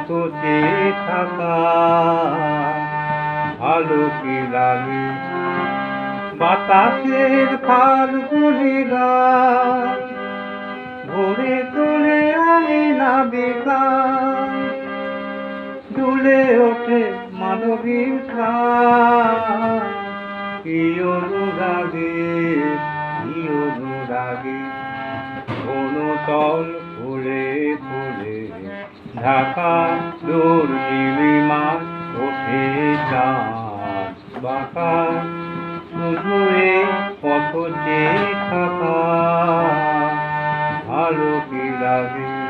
পথ চেয়ে থাকা ভালো কি লাগে বাতাসের ফাল্গুনি গান ভরে তোলে আঙিনা বেকার দুলে ওঠে মাধবীর প্রাণ কি অনুরাগে অনুতল ফুলে ফুলে ঢাকা দূর নীলিমার ওঠে চাঁদ বাঁকা শুধু এই পথ চেয়ে থাকা ভালো কি লাগে।